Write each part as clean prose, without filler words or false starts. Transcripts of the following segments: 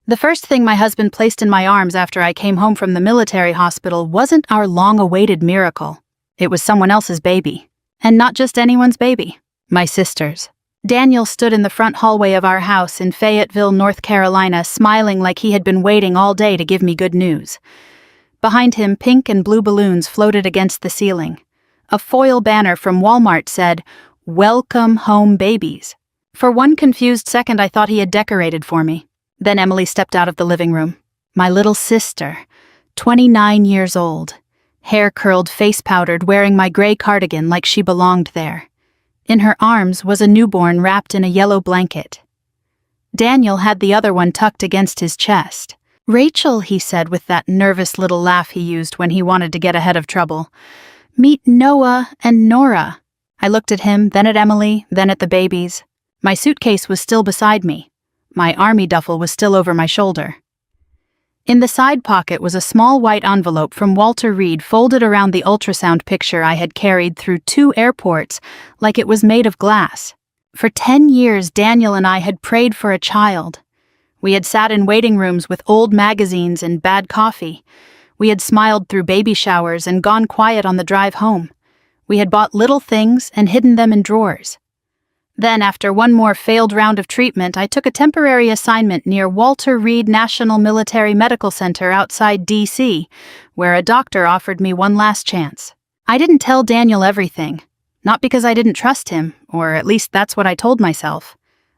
The first thing my husband placed in my arms after I came home from the military hospital wasn't our long-awaited miracle. It was someone else's baby. And not just anyone's baby. My sister's. Daniel stood in the front hallway of our house in Fayetteville, North Carolina, smiling like he had been waiting all day to give me good news. Behind him, pink and blue balloons floated against the ceiling. A foil banner from Walmart said, "Welcome home, babies." For one confused second, I thought he had decorated for me. Then Emily stepped out of the living room. My little sister, 29 years old, hair curled, face powdered, wearing my gray cardigan like she belonged there. In her arms was a newborn wrapped in a yellow blanket. Daniel had the other one tucked against his chest. "Rachel," he said with that nervous little laugh he used when he wanted to get ahead of trouble. "Meet Noah and Nora." I looked at him, then at Emily, then at the babies. My suitcase was still beside me. My army duffel was still over my shoulder. In the side pocket was a small white envelope from Walter Reed folded around the ultrasound picture I had carried through 2 airports like it was made of glass. For 10 years, Daniel and I had prayed for a child. We had sat in waiting rooms with old magazines and bad coffee. We had smiled through baby showers and gone quiet on the drive home. We had bought little things and hidden them in drawers. Then, after one more failed round of treatment, I took a temporary assignment near Walter Reed National Military Medical Center outside D.C., where a doctor offered me one last chance. I didn't tell Daniel everything, not because I didn't trust him, or at least that's what I told myself.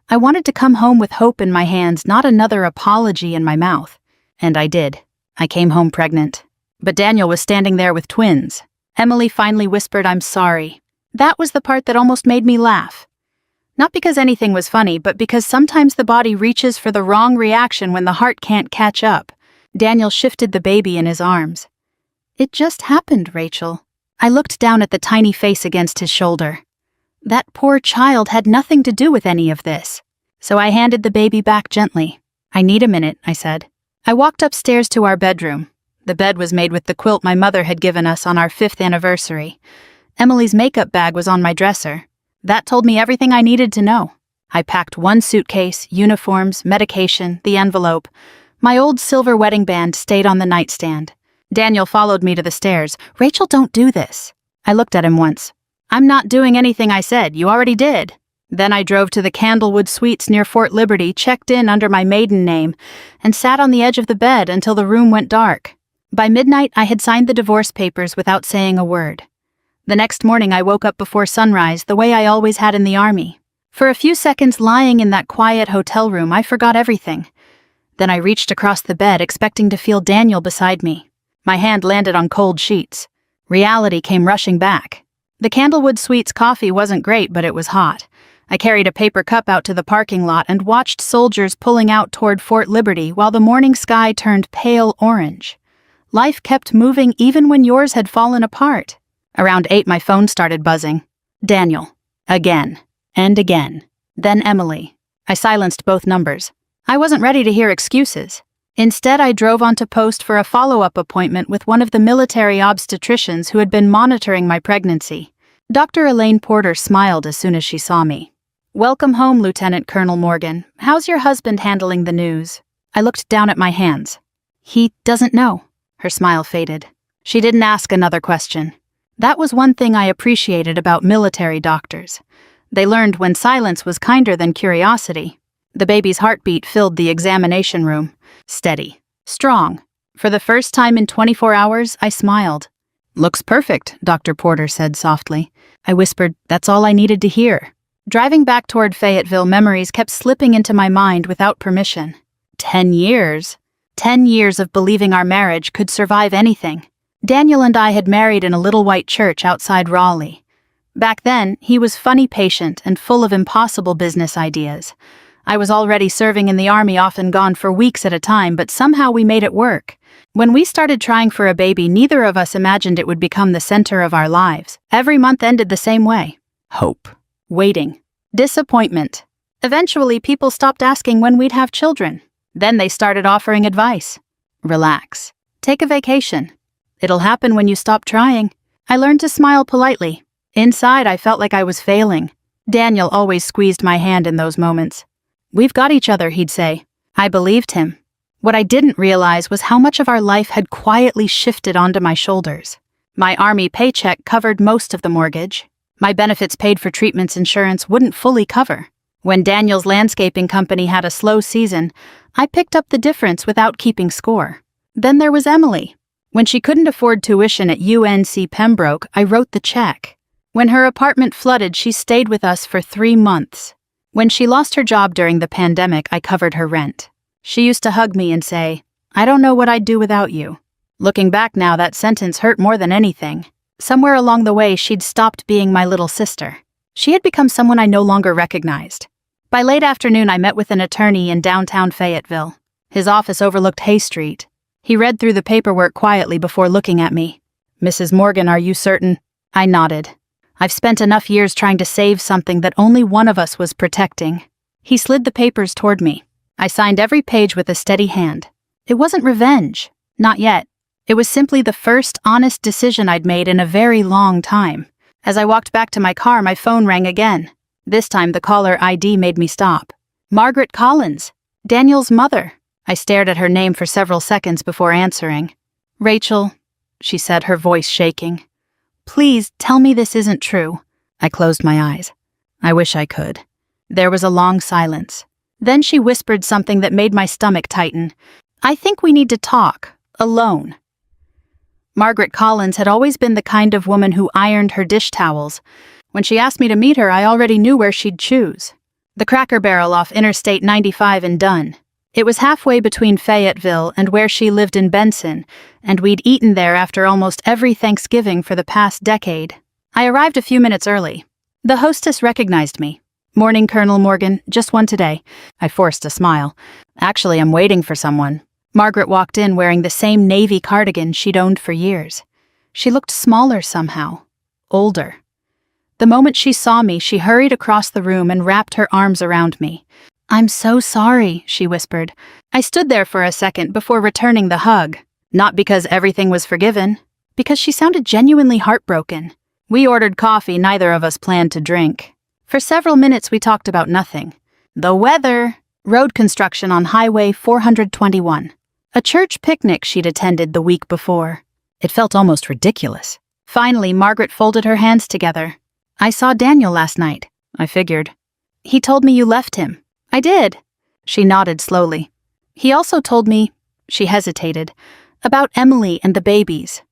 I wanted to come home with hope in my hands, not another apology in my mouth. And I did. I came home pregnant. But Daniel was standing there with twins. Emily finally whispered, "I'm sorry." That was the part that almost made me laugh. Not because anything was funny, but because sometimes the body reaches for the wrong reaction when the heart can't catch up. Daniel shifted the baby in his arms. "It just happened, Rachel." I looked down at the tiny face against his shoulder. That poor child had nothing to do with any of this. So I handed the baby back gently. "I need a minute," I said. I walked upstairs to our bedroom. The bed was made with the quilt my mother had given us on our 5th anniversary. Emily's makeup bag was on my dresser. That told me everything I needed to know. I packed one suitcase, uniforms, medication, the envelope. My old silver wedding band stayed on the nightstand. Daniel followed me to the stairs. "Rachel, don't do this." I looked at him once. "I'm not doing anything I said. You already did." Then I drove to the Candlewood Suites near Fort Liberty, checked in under my maiden name, and sat on the edge of the bed until the room went dark. By midnight, I had signed the divorce papers without saying a word. The next morning, I woke up before sunrise, the way I always had in the Army. For a few seconds lying in that quiet hotel room, I forgot everything. Then I reached across the bed, expecting to feel Daniel beside me. My hand landed on cold sheets. Reality came rushing back. The Candlewood Suites coffee wasn't great, but it was hot. I carried a paper cup out to the parking lot and watched soldiers pulling out toward Fort Liberty while the morning sky turned pale orange. Life kept moving even when yours had fallen apart. Around 8, my phone started buzzing. Daniel. Again. And again. Then Emily. I silenced both numbers. I wasn't ready to hear excuses. Instead, I drove on to Post for a follow-up appointment with one of the military obstetricians who had been monitoring my pregnancy. Dr. Elaine Porter smiled as soon as she saw me. "Welcome home, Lieutenant Colonel Morgan. How's your husband handling the news?" I looked down at my hands. "He doesn't know." Her smile faded. She didn't ask another question. That was one thing I appreciated about military doctors. They learned when silence was kinder than curiosity. The baby's heartbeat filled the examination room. Steady. Strong. For the first time in 24 hours, I smiled. "Looks perfect," Dr. Porter said softly. I whispered, "That's all I needed to hear." Driving back toward Fayetteville, memories kept slipping into my mind without permission. 10 years. 10 years of believing our marriage could survive anything. Daniel and I had married in a little white church outside Raleigh. Back then, he was funny, patient, and full of impossible business ideas. I was already serving in the Army, often gone for weeks at a time, but somehow we made it work. When we started trying for a baby, neither of us imagined it would become the center of our lives. Every month ended the same way. Hope. Waiting. Disappointment. Eventually, people stopped asking when we'd have children. Then they started offering advice. Relax. Take a vacation. It'll happen when you stop trying. I learned to smile politely. Inside, I felt like I was failing. Daniel always squeezed my hand in those moments. "We've got each other," he'd say. I believed him. What I didn't realize was how much of our life had quietly shifted onto my shoulders. My Army paycheck covered most of the mortgage. My benefits paid for treatments insurance wouldn't fully cover. When Daniel's landscaping company had a slow season, I picked up the difference without keeping score. Then there was Emily. When she couldn't afford tuition at UNC Pembroke, I wrote the check. When her apartment flooded, she stayed with us for 3 months. When she lost her job during the pandemic, I covered her rent. She used to hug me and say, "I don't know what I'd do without you." Looking back now, that sentence hurt more than anything. Somewhere along the way, she'd stopped being my little sister. She had become someone I no longer recognized. By late afternoon, I met with an attorney in downtown Fayetteville. His office overlooked Hay Street. He read through the paperwork quietly before looking at me. "Mrs. Morgan, are you certain?" I nodded. "I've spent enough years trying to save something that only one of us was protecting." He slid the papers toward me. I signed every page with a steady hand. It wasn't revenge. Not yet. It was simply the first honest decision I'd made in a very long time. As I walked back to my car, my phone rang again. This time the caller ID made me stop. Margaret Collins, Daniel's mother. I stared at her name for several seconds before answering. "Rachel," she said, her voice shaking. "Please tell me this isn't true." I closed my eyes. I wish I could. There was a long silence. Then she whispered something that made my stomach tighten. "I think we need to talk, alone." Margaret Collins had always been the kind of woman who ironed her dish towels. When she asked me to meet her, I already knew where she'd choose. The Cracker Barrel off Interstate 95 in Dunn. It was halfway between Fayetteville and where she lived in Benson, and we'd eaten there after almost every Thanksgiving for the past decade. I arrived a few minutes early. The hostess recognized me. "Morning, Colonel Morgan. Just one today." I forced a smile. "Actually, I'm waiting for someone." Margaret walked in wearing the same navy cardigan she'd owned for years. She looked smaller somehow. Older. The moment she saw me, she hurried across the room and wrapped her arms around me. "I'm so sorry," she whispered. I stood there for a second before returning the hug. Not because everything was forgiven, because she sounded genuinely heartbroken. We ordered coffee neither of us planned to drink. For several minutes we talked about nothing. The weather, road construction on Highway 421, a church picnic she'd attended the week before. It felt almost ridiculous. Finally, Margaret folded her hands together. "I saw Daniel last night," I figured. "He told me you left him." "I did." She nodded slowly. "He also told me," she hesitated, "about Emily and the babies."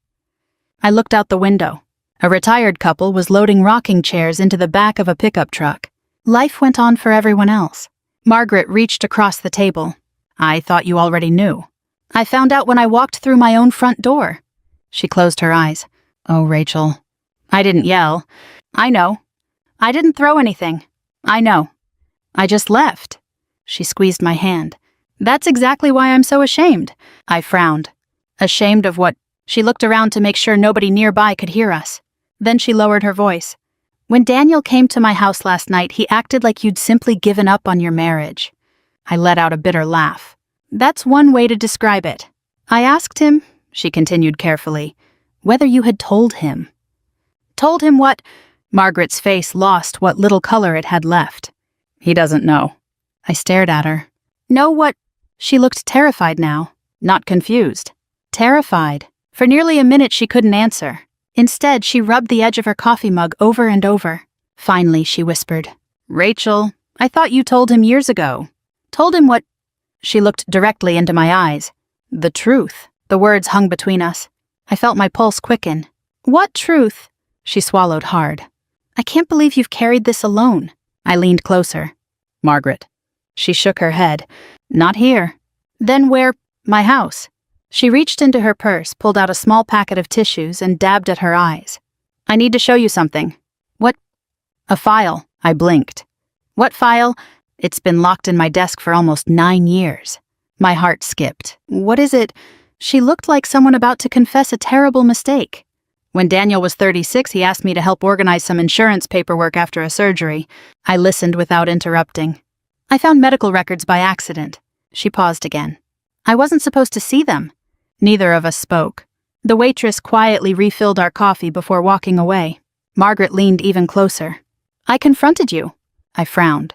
I looked out the window. A retired couple was loading rocking chairs into the back of a pickup truck. Life went on for everyone else. Margaret reached across the table. "I thought you already knew." "I found out when I walked through my own front door." She closed her eyes. "Oh, Rachel." I didn't yell. "I know." "I didn't throw anything." "I know." "I just left." She squeezed my hand. "That's exactly why I'm so ashamed." I frowned. "Ashamed of what?" She looked around to make sure nobody nearby could hear us. Then she lowered her voice. "When Daniel came to my house last night, he acted like you'd simply given up on your marriage." I let out a bitter laugh. "That's one way to describe it. I asked him," she continued carefully, "whether you had told him." "Told him what?" Margaret's face lost what little color it had left. "He doesn't know." I stared at her. "Know what?" She looked terrified now, not confused. Terrified. For nearly a minute she couldn't answer. Instead, she rubbed the edge of her coffee mug over and over. Finally, she whispered, "Rachel, I thought you told him years ago." "Told him what?" She looked directly into my eyes. "The truth." The words hung between us. I felt my pulse quicken. "What truth?" She swallowed hard. "I can't believe you've carried this alone." I leaned closer. "Margaret." She shook her head. "Not here." "Then where?" "My house." She reached into her purse, pulled out a small packet of tissues, and dabbed at her eyes. "I need to show you something." "What?" "A file." I blinked. "What file?" "It's been locked in my desk for almost 9 years. My heart skipped. "What is it?" She looked like someone about to confess a terrible mistake. When Daniel was 36, he asked me to help organize some insurance paperwork after a surgery. I listened without interrupting. "I found medical records by accident." She paused again. "I wasn't supposed to see them." Neither of us spoke. The waitress quietly refilled our coffee before walking away. Margaret leaned even closer. "I confronted you." I frowned.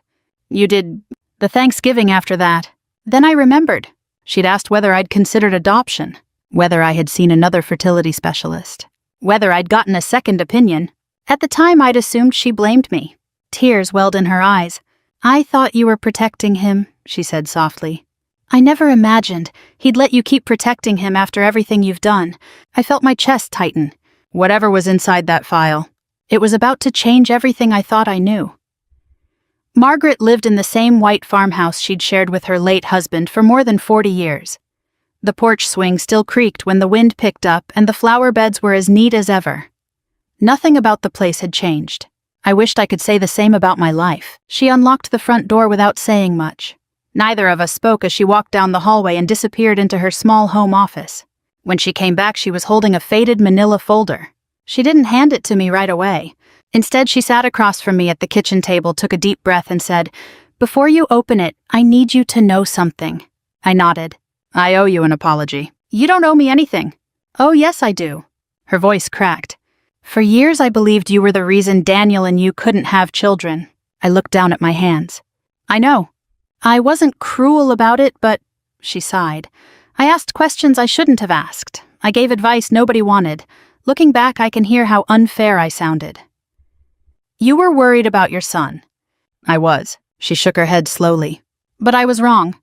"You did the Thanksgiving after that." Then I remembered. She'd asked whether I'd considered adoption, whether I had seen another fertility specialist, whether I'd gotten a second opinion. At the time, I'd assumed she blamed me. Tears welled in her eyes. "I thought you were protecting him," she said softly. "I never imagined he'd let you keep protecting him after everything you've done." I felt my chest tighten. Whatever was inside that file, it was about to change everything I thought I knew. Margaret lived in the same white farmhouse she'd shared with her late husband for more than 40 years. The porch swing still creaked when the wind picked up, and the flower beds were as neat as ever. Nothing about the place had changed. I wished I could say the same about my life. She unlocked the front door without saying much. Neither of us spoke as she walked down the hallway and disappeared into her small home office. When she came back, she was holding a faded manila folder. She didn't hand it to me right away. Instead, she sat across from me at the kitchen table, took a deep breath, and said, "Before you open it, I need you to know something." I nodded. "I owe you an apology." "You don't owe me anything." "Oh, yes, I do." Her voice cracked. "For years, I believed you were the reason Daniel and you couldn't have children." I looked down at my hands. "I know. I wasn't cruel about it, but..." She sighed. "I asked questions I shouldn't have asked. I gave advice nobody wanted. Looking back, I can hear how unfair I sounded." "You were worried about your son." "I was." She shook her head slowly. "But I was wrong."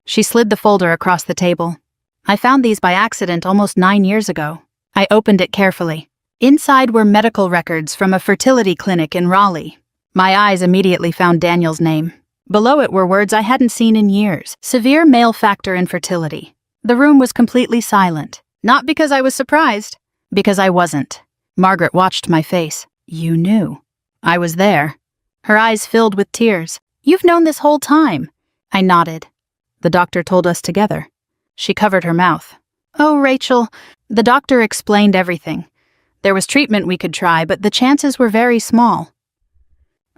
She slid the folder across the table. "I found these by accident almost 9 years ago." I opened it carefully. Inside were medical records from a fertility clinic in Raleigh. My eyes immediately found Daniel's name. Below it were words I hadn't seen in years. "Severe male factor infertility." The room was completely silent. Not because I was surprised, because I wasn't. Margaret watched my face. "You knew." "I was there." Her eyes filled with tears. "You've known this whole time." I nodded. "The doctor told us together." She covered her mouth. "Oh, Rachel." The doctor explained everything. There was treatment we could try, but the chances were very small.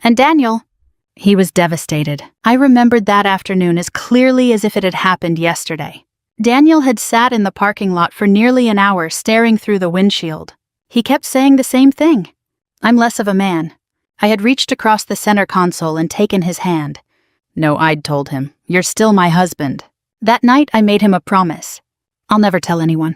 And Daniel, he was devastated. I remembered that afternoon as clearly as if it had happened yesterday. Daniel had sat in the parking lot for nearly an hour staring through the windshield. He kept saying the same thing. "I'm less of a man." I had reached across the center console and taken his hand. "No," I'd told him. "You're still my husband." That night, I made him a promise. I'll never tell anyone.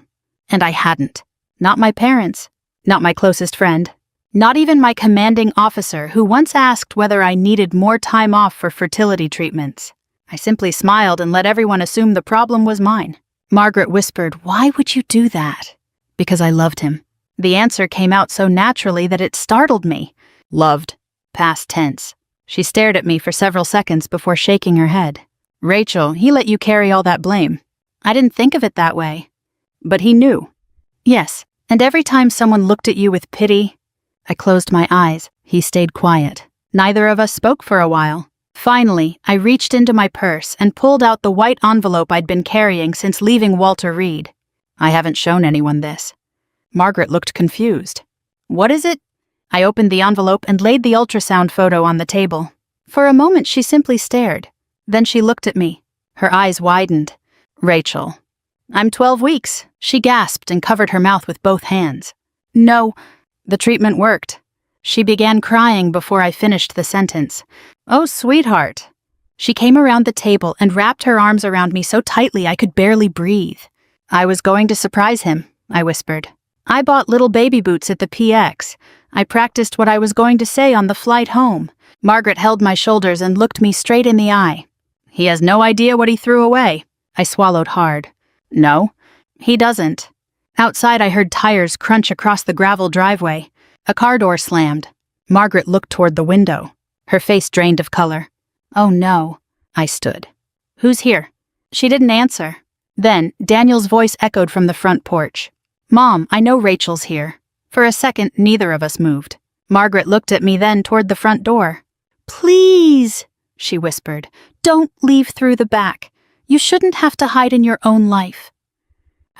And I hadn't. Not my parents. Not my closest friend. Not even my commanding officer, who once asked whether I needed more time off for fertility treatments. I simply smiled and let everyone assume the problem was mine. Margaret whispered, "Why would you do that?" "Because I loved him." The answer came out so naturally that it startled me. "Loved." Past tense. She stared at me for several seconds before shaking her head. "Rachel, he let you carry all that blame." "I didn't think of it that way." "But he knew." "Yes, and every time someone looked at you with pity..." I closed my eyes. He stayed quiet. Neither of us spoke for a while. Finally, I reached into my purse and pulled out the white envelope I'd been carrying since leaving Walter Reed. "I haven't shown anyone this." Margaret looked confused. "What is it?" I opened the envelope and laid the ultrasound photo on the table. For a moment, she simply stared. Then she looked at me. Her eyes widened. "Rachel." "I'm 12 weeks." She gasped and covered her mouth with both hands. "No." The treatment worked. She began crying before I finished the sentence. "Oh, sweetheart." She came around the table and wrapped her arms around me so tightly I could barely breathe. "I was going to surprise him," I whispered. "I bought little baby boots at the PX. I practiced what I was going to say on the flight home." Margaret held my shoulders and looked me straight in the eye. "He has no idea what he threw away." I swallowed hard. "No, he doesn't." Outside, I heard tires crunch across the gravel driveway. A car door slammed. Margaret looked toward the window. Her face drained of color. "Oh no." I stood. "Who's here?" She didn't answer. Then, Daniel's voice echoed from the front porch. "Mom, I know Rachel's here." For a second, neither of us moved. Margaret looked at me, then toward the front door. "Please," she whispered, "don't leave through the back. You shouldn't have to hide in your own life."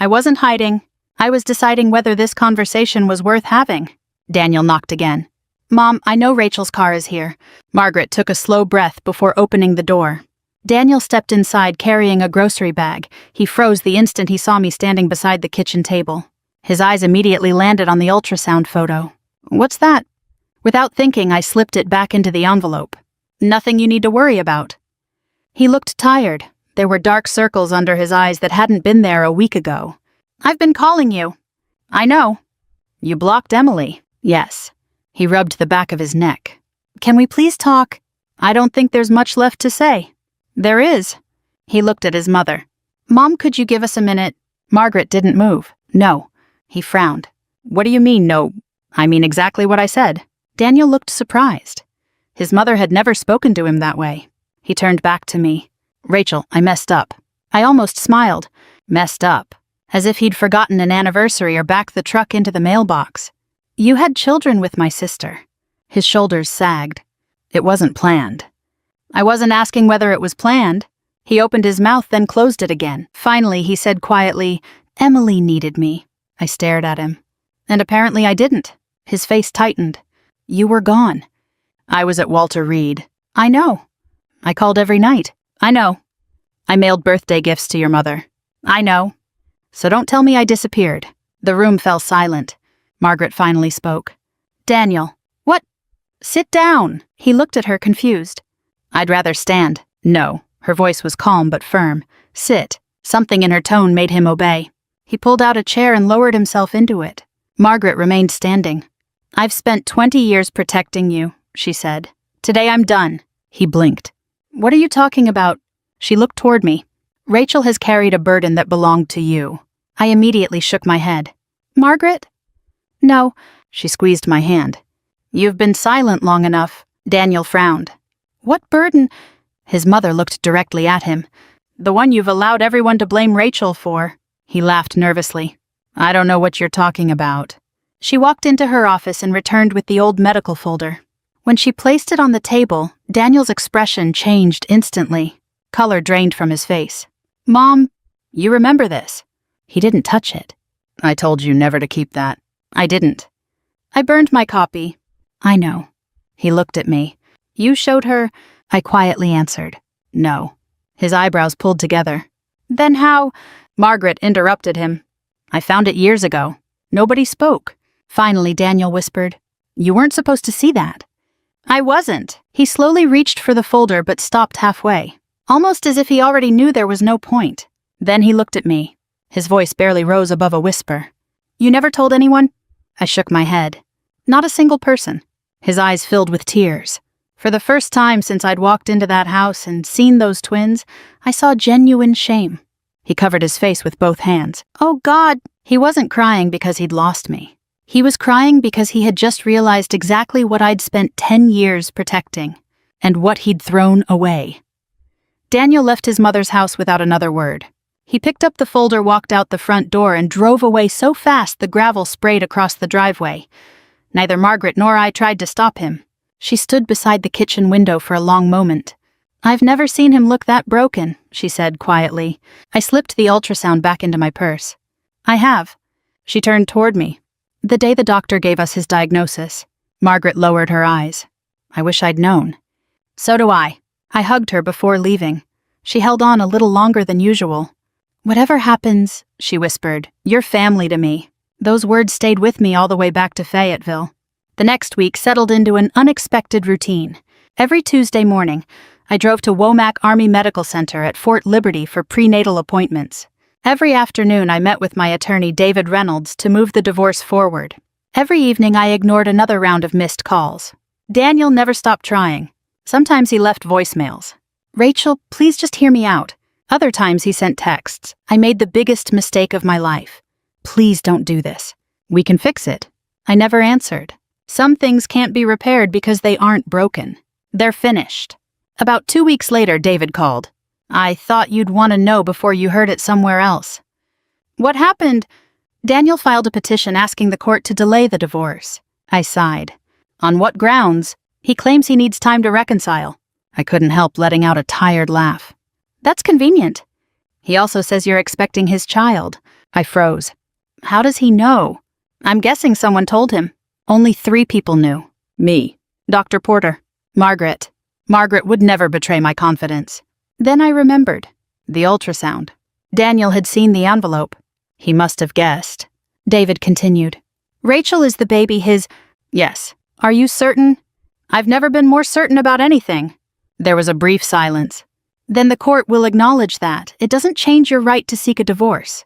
I wasn't hiding. I was deciding whether this conversation was worth having. Daniel knocked again. "Mom, I know Rachel's car is here." Margaret took a slow breath before opening the door. Daniel stepped inside carrying a grocery bag. He froze the instant he saw me standing beside the kitchen table. His eyes immediately landed on the ultrasound photo. "What's that?" Without thinking, I slipped it back into the envelope. "Nothing you need to worry about." He looked tired, There were dark circles under his eyes that hadn't been there a week ago. "I've been calling you." "I know." "You blocked Emily." "Yes." He rubbed the back of his neck. "Can we please talk?" "I don't think there's much left to say." "There is." He looked at his mother. "Mom, could you give us a minute?" Margaret didn't move. "No." He frowned. "What do you mean, no?" "I mean exactly what I said." Daniel looked surprised. His mother had never spoken to him that way. He turned back to me. "Rachel, I messed up." I almost smiled. Messed up. As if he'd forgotten an anniversary or backed the truck into the mailbox. "You had children with my sister." His shoulders sagged. "It wasn't planned." I wasn't asking whether it was planned. He opened his mouth, then closed it again. Finally, he said quietly, "Emily needed me." I stared at him. And apparently I didn't. His face tightened. "You were gone." "I was at Walter Reed." "I know." "I called every night." "I know." "I mailed birthday gifts to your mother." "I know." "So don't tell me I disappeared." The room fell silent. Margaret finally spoke. "Daniel." "What?" "Sit down." He looked at her confused. "I'd rather stand." "No." Her voice was calm but firm. "Sit." Something in her tone made him obey. He pulled out a chair and lowered himself into it. Margaret remained standing. "I've spent 20 years protecting you," she said. "Today I'm done." He blinked. "What are you talking about?" She looked toward me. "Rachel has carried a burden that belonged to you." I immediately shook my head. "Margaret?" "No." She squeezed my hand. "You've been silent long enough." Daniel frowned. "What burden?" His mother looked directly at him. "The one you've allowed everyone to blame Rachel for." He laughed nervously. "I don't know what you're talking about." She walked into her office and returned with the old medical folder. When she placed it on the table, Daniel's expression changed instantly. Color drained from his face. "Mom, you remember this?" He didn't touch it. "I told you never to keep that." "I didn't." "I burned my copy." "I know." He looked at me. "You showed her?" I quietly answered. "No." His eyebrows pulled together. "Then how?" Margaret interrupted him. "I found it years ago." Nobody spoke. Finally, Daniel whispered, "You weren't supposed to see that." "I wasn't." He slowly reached for the folder but stopped halfway, almost as if he already knew there was no point. Then he looked at me. His voice barely rose above a whisper. "You never told anyone?" I shook my head. "Not a single person." His eyes filled with tears. For the first time since I'd walked into that house and seen those twins, I saw genuine shame. He covered his face with both hands. "Oh, God!" He wasn't crying because he'd lost me. He was crying because he had just realized exactly what I'd spent 10 years protecting, and what he'd thrown away. Daniel left his mother's house without another word. He picked up the folder, walked out the front door, and drove away so fast the gravel sprayed across the driveway. Neither Margaret nor I tried to stop him. She stood beside the kitchen window for a long moment. "I've never seen him look that broken," she said quietly. I slipped the ultrasound back into my purse. "I have." She turned toward me. "The day the doctor gave us his diagnosis." Margaret lowered her eyes. "I wish I'd known." "So do I." I hugged her before leaving. She held on a little longer than usual. "Whatever happens," she whispered, "you're family to me." Those words stayed with me all the way back to Fayetteville. The next week settled into an unexpected routine. Every Tuesday morning, I drove to Womack Army Medical Center at Fort Liberty for prenatal appointments. Every afternoon, I met with my attorney, David Reynolds, to move the divorce forward. Every evening, I ignored another round of missed calls. Daniel never stopped trying. Sometimes he left voicemails. "Rachel, please just hear me out." Other times he sent texts. "I made the biggest mistake of my life. Please don't do this. We can fix it." I never answered. Some things can't be repaired because they aren't broken. They're finished. About 2 weeks later, David called. "I thought you'd want to know before you heard it somewhere else." "What happened?" Daniel filed a petition asking the court to delay the divorce. I sighed. "On what grounds?" "He claims he needs time to reconcile." I couldn't help letting out a tired laugh. "That's convenient." "He also says you're expecting his child." I froze. "How does he know?" "I'm guessing someone told him." Only 3 people knew. Me, Dr. Porter, Margaret. Margaret would never betray my confidence. Then I remembered. The ultrasound. Daniel had seen the envelope. He must have guessed. David continued. "Rachel is the baby his—" "Yes." "Are you certain?" "I've never been more certain about anything." There was a brief silence. Then the court will acknowledge that. It doesn't change your right to seek a divorce.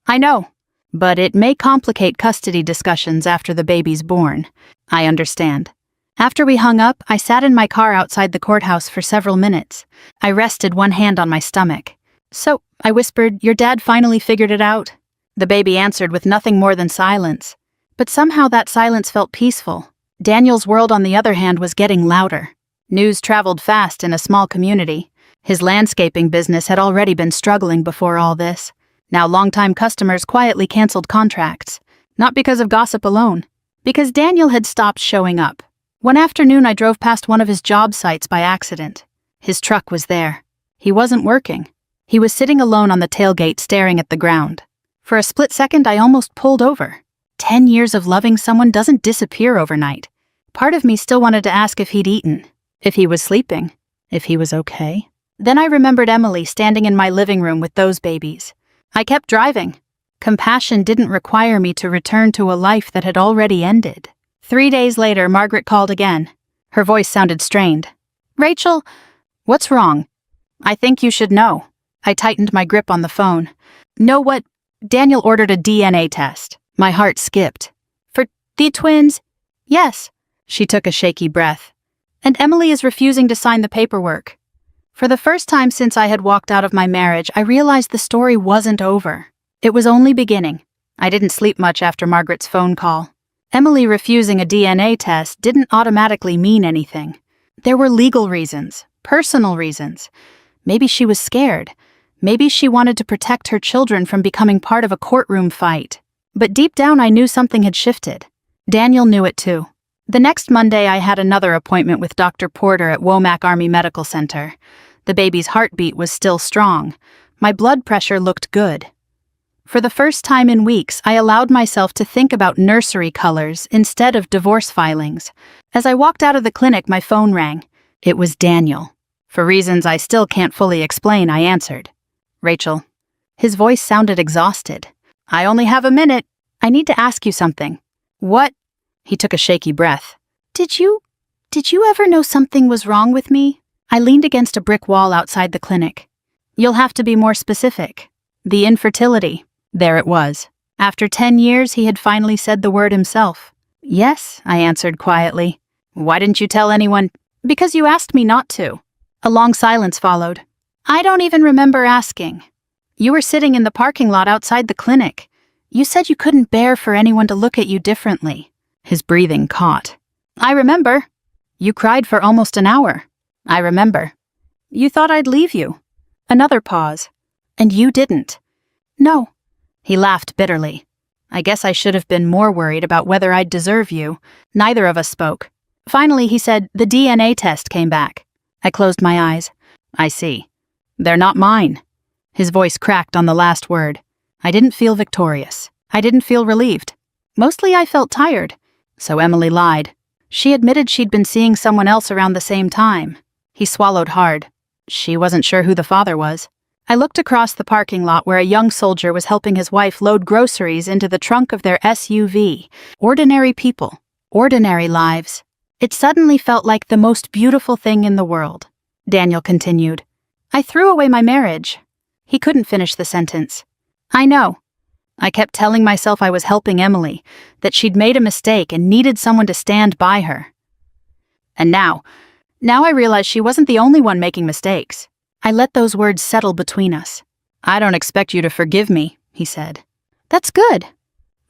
I know, but it may complicate custody discussions after the baby's born. I understand. After we hung up, I sat in my car outside the courthouse for several minutes. I rested one hand on my stomach. So, I whispered, your dad finally figured it out? The baby answered with nothing more than silence. But somehow that silence felt peaceful. Daniel's world, on the other hand, was getting louder. News traveled fast in a small community. His landscaping business had already been struggling before all this. Now longtime customers quietly canceled contracts. Not because of gossip alone. Because Daniel had stopped showing up. One afternoon I drove past one of his job sites by accident. His truck was there. He wasn't working. He was sitting alone on the tailgate staring at the ground. For a split second I almost pulled over. 10 years of loving someone doesn't disappear overnight. Part of me still wanted to ask if he'd eaten, if he was sleeping, if he was okay. Then I remembered Emily standing in my living room with those babies. I kept driving. Compassion didn't require me to return to a life that had already ended. 3 days later, Margaret called again. Her voice sounded strained. Rachel, what's wrong? I think you should know. I tightened my grip on the phone. Know what? Daniel ordered a DNA test. My heart skipped. For the twins? Yes. She took a shaky breath. And Emily is refusing to sign the paperwork. For the first time since I had walked out of my marriage, I realized the story wasn't over. It was only beginning. I didn't sleep much after Margaret's phone call. Emily refusing a DNA test didn't automatically mean anything. There were legal reasons, personal reasons. Maybe she was scared. Maybe she wanted to protect her children from becoming part of a courtroom fight. But deep down I knew something had shifted. Daniel knew it too. The next Monday I had another appointment with Dr. Porter at Womack Army Medical Center. The baby's heartbeat was still strong. My blood pressure looked good. For the first time in weeks, I allowed myself to think about nursery colors instead of divorce filings. As I walked out of the clinic, my phone rang. It was Daniel. For reasons I still can't fully explain, I answered. Rachel. His voice sounded exhausted. I only have a minute. I need to ask you something. What? He took a shaky breath. Did you ever know something was wrong with me? I leaned against a brick wall outside the clinic. You'll have to be more specific. The infertility. There it was. After 10 years, he had finally said the word himself. Yes, I answered quietly. Why didn't you tell anyone? Because you asked me not to. A long silence followed. I don't even remember asking. You were sitting in the parking lot outside the clinic. You said you couldn't bear for anyone to look at you differently. His breathing caught. I remember. You cried for almost an hour. I remember. You thought I'd leave you. Another pause. And you didn't. No. He laughed bitterly. I guess I should have been more worried about whether I'd deserve you. Neither of us spoke. Finally, he said, the DNA test came back. I closed my eyes. I see. They're not mine. His voice cracked on the last word. I didn't feel victorious. I didn't feel relieved. Mostly I felt tired. So Emily lied. She admitted she'd been seeing someone else around the same time. He swallowed hard. She wasn't sure who the father was. I looked across the parking lot where a young soldier was helping his wife load groceries into the trunk of their SUV. Ordinary people. Ordinary lives. It suddenly felt like the most beautiful thing in the world. Daniel continued. I threw away my marriage. He couldn't finish the sentence. I know. I kept telling myself I was helping Emily, that she'd made a mistake and needed someone to stand by her. And now I realized she wasn't the only one making mistakes. I let those words settle between us. I don't expect you to forgive me, he said. That's good.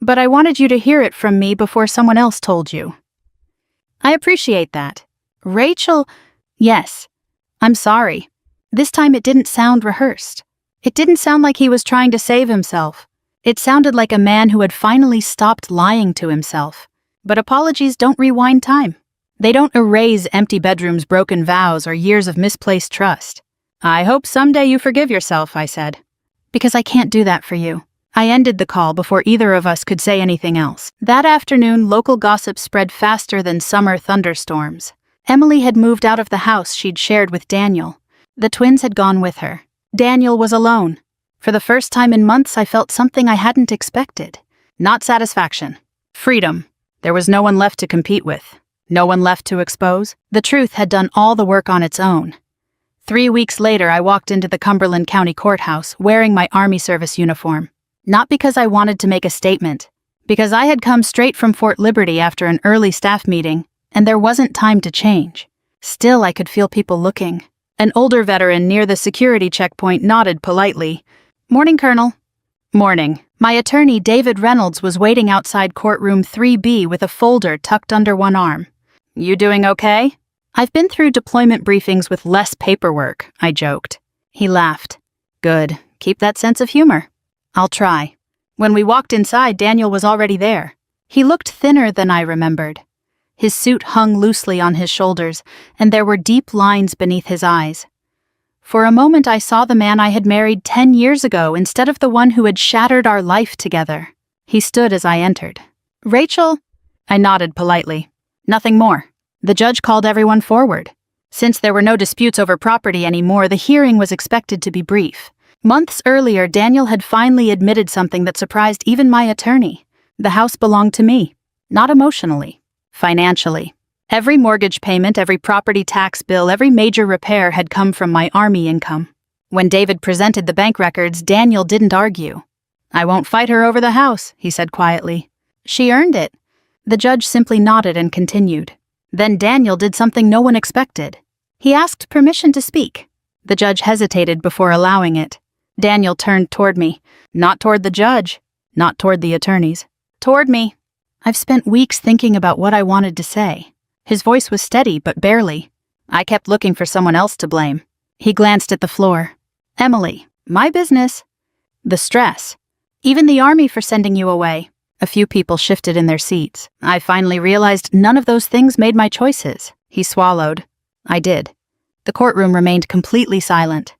But I wanted you to hear it from me before someone else told you. I appreciate that. Rachel, yes. I'm sorry. This time it didn't sound rehearsed. It didn't sound like he was trying to save himself. It sounded like a man who had finally stopped lying to himself. But apologies don't rewind time. They don't erase empty bedrooms, broken vows, or years of misplaced trust. I hope someday you forgive yourself, I said. Because I can't do that for you. I ended the call before either of us could say anything else. That afternoon, local gossip spread faster than summer thunderstorms. Emily had moved out of the house she'd shared with Daniel. The twins had gone with her. Daniel was alone. For the first time in months, I felt something I hadn't expected. Not satisfaction. Freedom. There was no one left to compete with. No one left to expose. The truth had done all the work on its own. 3 weeks later, I walked into the Cumberland County Courthouse wearing my Army service uniform. Not because I wanted to make a statement, because I had come straight from Fort Liberty after an early staff meeting, and there wasn't time to change. Still, I could feel people looking. An older veteran near the security checkpoint nodded politely. "Morning, Colonel." "Morning." My attorney, David Reynolds, was waiting outside courtroom 3B with a folder tucked under one arm. "You doing okay?" "I've been through deployment briefings with less paperwork," I joked. He laughed. "Good. Keep that sense of humor." "I'll try." When we walked inside, Daniel was already there. He looked thinner than I remembered. His suit hung loosely on his shoulders, and there were deep lines beneath his eyes. For a moment I saw the man I had married 10 years ago instead of the one who had shattered our life together. He stood as I entered. "Rachel?" I nodded politely. "Nothing more. The judge called everyone forward. Since there were no disputes over property anymore, the hearing was expected to be brief. Months earlier, Daniel had finally admitted something that surprised even my attorney. The house belonged to me. Not emotionally. Financially. Every mortgage payment, every property tax bill, every major repair had come from my Army income. When David presented the bank records, Daniel didn't argue. "I won't fight her over the house," he said quietly. "She earned it." The judge simply nodded and continued. Then Daniel did something no one expected. He asked permission to speak. The judge hesitated before allowing it. Daniel turned toward me. Not toward the judge. Not toward the attorneys. Toward me. "I've spent weeks thinking about what I wanted to say." His voice was steady, but barely. "I kept looking for someone else to blame." He glanced at the floor. "Emily, my business." "The stress. Even the Army for sending you away." A few people shifted in their seats. "I finally realized none of those things made my choices." He swallowed. "I did." The courtroom remained completely silent.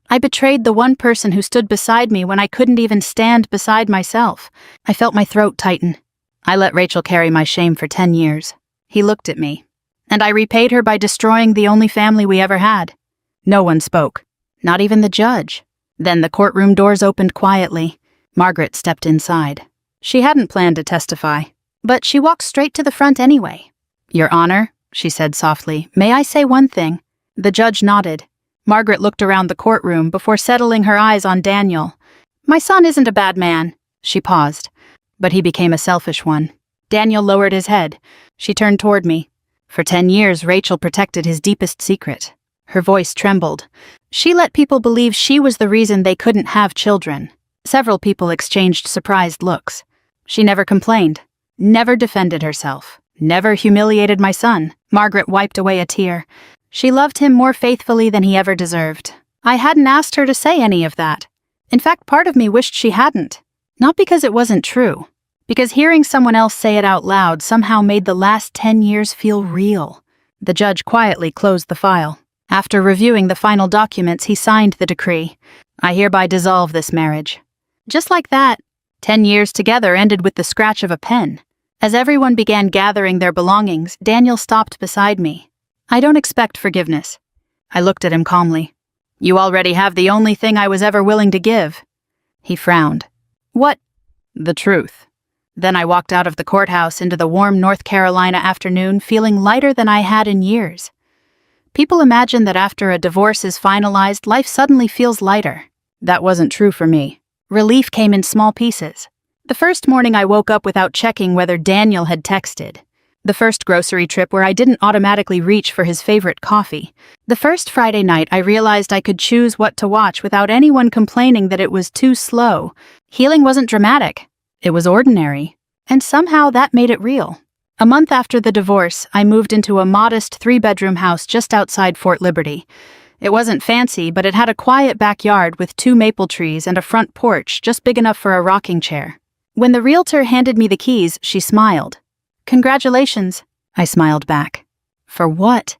I betrayed the one person who stood beside me when I couldn't even stand beside myself. I felt my throat tighten. "I let Rachel carry my shame for 10 years. He looked at me. "And I repaid her by destroying the only family we ever had." No one spoke. Not even the judge. Then the courtroom doors opened quietly. Margaret stepped inside. She hadn't planned to testify, but she walked straight to the front anyway. "Your Honor," she said softly, "may I say one thing?" The judge nodded. Margaret looked around the courtroom before settling her eyes on Daniel. "My son isn't a bad man." She paused, but he became a selfish one. Daniel lowered his head. She turned toward me. "For 10 years, Rachel protected his deepest secret." Her voice trembled. "She let people believe she was the reason they couldn't have children." Several people exchanged surprised looks. She never complained, never defended herself, never humiliated my son. Margaret wiped away a tear. She loved him more faithfully than he ever deserved. I hadn't asked her to say any of that. In fact, part of me wished she hadn't. Not because it wasn't true, because hearing someone else say it out loud somehow made the last 10 years feel real. The judge quietly closed the file. After reviewing the final documents, he signed the decree. "I hereby dissolve this marriage." Just like that, 10 years together ended with the scratch of a pen. As everyone began gathering their belongings, Daniel stopped beside me. "I don't expect forgiveness." I looked at him calmly. "You already have the only thing I was ever willing to give." He frowned. "What?" "The truth." Then I walked out of the courthouse into the warm North Carolina afternoon, feeling lighter than I had in years. People imagine that after a divorce is finalized, life suddenly feels lighter. That wasn't true for me. Relief came in small pieces. The first morning I woke up without checking whether Daniel had texted. The first grocery trip where I didn't automatically reach for his favorite coffee. The first Friday night I realized I could choose what to watch without anyone complaining that it was too slow. Healing wasn't dramatic. It was ordinary. And somehow that made it real. A month after the divorce, I moved into a modest 3-bedroom house just outside Fort Liberty. It wasn't fancy, but it had a quiet backyard with 2 maple trees and a front porch just big enough for a rocking chair. When the realtor handed me the keys, she smiled. "Congratulations," I smiled back. "For what?"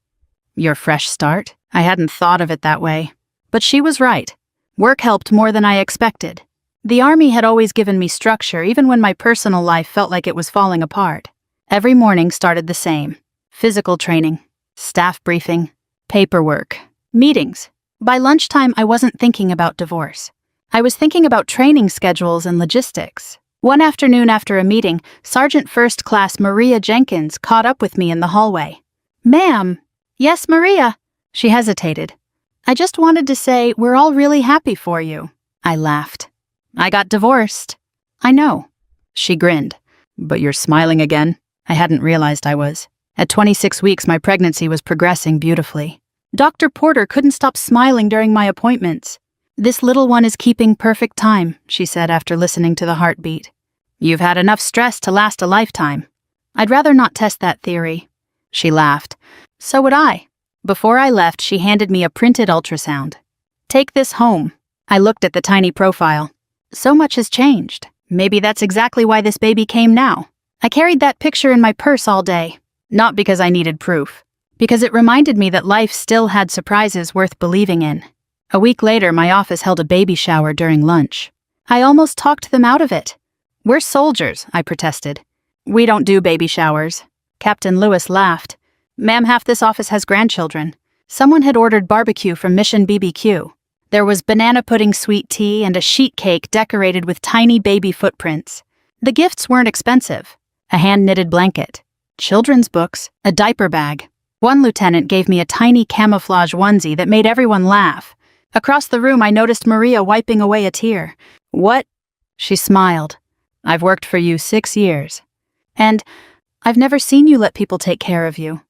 "Your fresh start." I hadn't thought of it that way. But she was right. Work helped more than I expected. The Army had always given me structure, even when my personal life felt like it was falling apart. Every morning started the same. Physical training, staff briefing, paperwork, meetings. By lunchtime, I wasn't thinking about divorce. I was thinking about training schedules and logistics. One afternoon after a meeting, Sergeant First Class Maria Jenkins caught up with me in the hallway. "Ma'am." "Yes, Maria." She hesitated. I just wanted to say we're all really happy for you. I laughed. I got divorced. I know. She grinned. But you're smiling again? I hadn't realized I was. At 26 weeks, my pregnancy was progressing beautifully. Dr. Porter couldn't stop smiling during my appointments. This little one is keeping perfect time, she said after listening to the heartbeat. You've had enough stress to last a lifetime. I'd rather not test that theory. She laughed. So would I. Before I left, she handed me a printed ultrasound. Take this home. I looked at the tiny profile. So much has changed. Maybe that's exactly why this baby came now. I carried that picture in my purse all day. Not because I needed proof. Because it reminded me that life still had surprises worth believing in. A week later, my office held a baby shower during lunch. I almost talked them out of it. We're soldiers, I protested. We don't do baby showers. Captain Lewis laughed. Ma'am, half this office has grandchildren. Someone had ordered barbecue from Mission BBQ. There was banana pudding sweet tea and a sheet cake decorated with tiny baby footprints. The gifts weren't expensive. A hand-knitted blanket, children's books, a diaper bag. One lieutenant gave me a tiny camouflage onesie that made everyone laugh. Across the room, I noticed Maria wiping away a tear. What? She smiled. I've worked for you 6 years. And I've never seen you let people take care of you.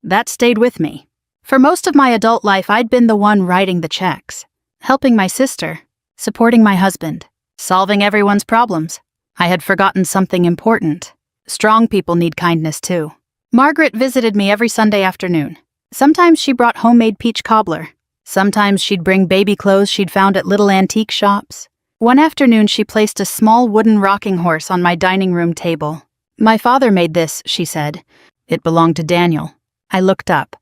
That stayed with me. For most of my adult life, I'd been the one writing the checks, helping my sister, supporting my husband, solving everyone's problems. I had forgotten something important. Strong people need kindness too. Margaret visited me every Sunday afternoon. Sometimes she brought homemade peach cobbler. Sometimes she'd bring baby clothes she'd found at little antique shops. One afternoon, she placed a small wooden rocking horse on my dining room table. My father made this, she said. It belonged to Daniel. I looked up.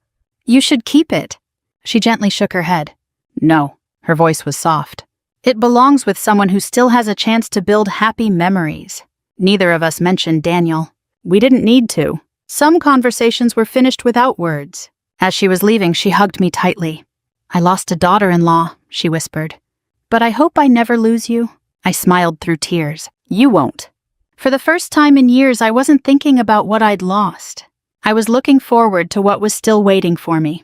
You should keep it. She gently shook her head. No, her voice was soft. It belongs with someone who still has a chance to build happy memories. Neither of us mentioned Daniel. We didn't need to. Some conversations were finished without words. As she was leaving, she hugged me tightly. I lost a daughter-in-law, she whispered. But I hope I never lose you. I smiled through tears. You won't. For the first time in years, I wasn't thinking about what I'd lost. I was looking forward to what was still waiting for me.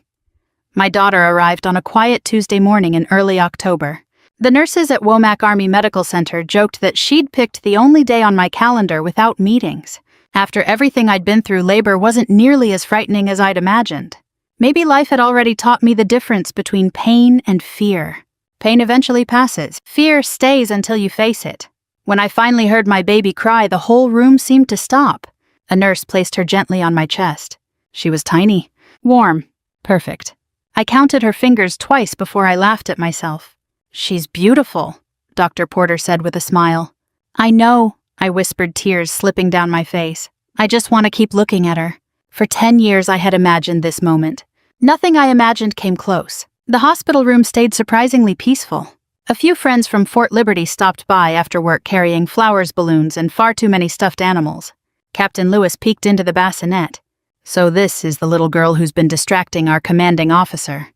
My daughter arrived on a quiet Tuesday morning in early October. The nurses at Womack Army Medical Center joked that she'd picked the only day on my calendar without meetings. After everything I'd been through, labor wasn't nearly as frightening as I'd imagined. Maybe life had already taught me the difference between pain and fear. Pain eventually passes. Fear stays until you face it. When I finally heard my baby cry, the whole room seemed to stop. A nurse placed her gently on my chest. She was tiny, warm, perfect. I counted her fingers twice before I laughed at myself. She's beautiful, Dr. Porter said with a smile. I know, I whispered, tears slipping down my face. I just want to keep looking at her. For 10 years I had imagined this moment. Nothing I imagined came close. The hospital room stayed surprisingly peaceful. A few friends from Fort Liberty stopped by after work carrying flowers, balloons, and far too many stuffed animals. Captain Lewis peeked into the bassinet. So this is the little girl who's been distracting our commanding officer.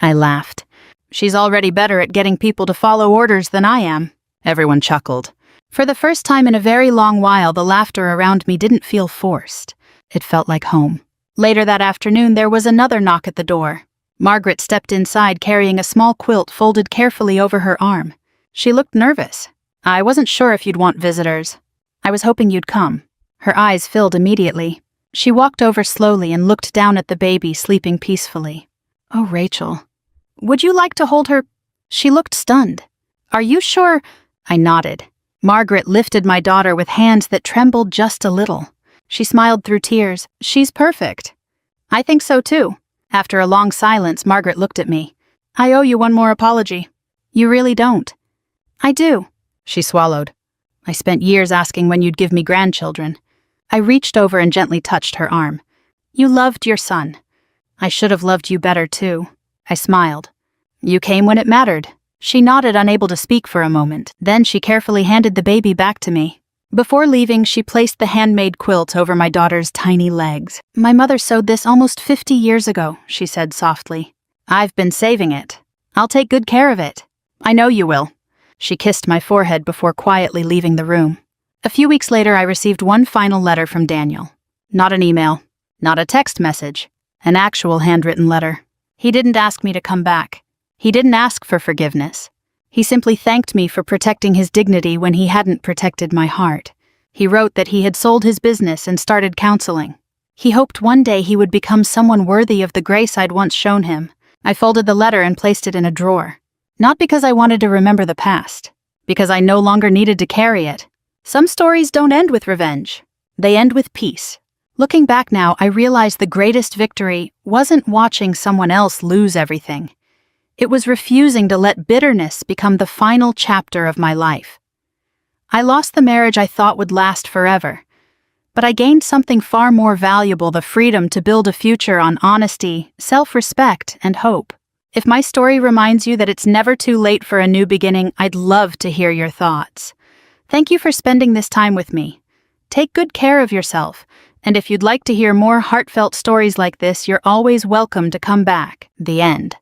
I laughed. She's already better at getting people to follow orders than I am. Everyone chuckled. For the first time in a very long while, the laughter around me didn't feel forced. It felt like home. Later that afternoon, there was another knock at the door. Margaret stepped inside carrying a small quilt folded carefully over her arm. She looked nervous. I wasn't sure if you'd want visitors. I was hoping you'd come. Her eyes filled immediately. She walked over slowly and looked down at the baby sleeping peacefully. Oh, Rachel. Would you like to hold her? She looked stunned. Are you sure? I nodded. Margaret lifted my daughter with hands that trembled just a little. She smiled through tears. She's perfect. I think so too. After a long silence, Margaret looked at me. I owe you one more apology. You really don't. I do. She swallowed. I spent years asking when you'd give me grandchildren. I reached over and gently touched her arm. You loved your son. I should have loved you better too. I smiled. You came when it mattered. She nodded, unable to speak for a moment. Then she carefully handed the baby back to me. Before leaving, she placed the handmade quilt over my daughter's tiny legs. My mother sewed this almost 50 years ago, she said softly. I've been saving it. I'll take good care of it. I know you will. She kissed my forehead before quietly leaving the room. A few weeks later, I received one final letter from Daniel. Not an email, not a text message, an actual handwritten letter. He didn't ask me to come back. He didn't ask for forgiveness. He simply thanked me for protecting his dignity when he hadn't protected my heart. He wrote that he had sold his business and started counseling. He hoped one day he would become someone worthy of the grace I'd once shown him. I folded the letter and placed it in a drawer. Not because I wanted to remember the past, because I no longer needed to carry it. Some stories don't end with revenge. They end with peace. Looking back now, I realize the greatest victory wasn't watching someone else lose everything. It was refusing to let bitterness become the final chapter of my life. I lost the marriage I thought would last forever, but I gained something far more valuable: the freedom to build a future on honesty, self-respect, and hope. If my story reminds you that it's never too late for a new beginning, I'd love to hear your thoughts. Thank you for spending this time with me. Take good care of yourself, and if you'd like to hear more heartfelt stories like this, you're always welcome to come back. The end.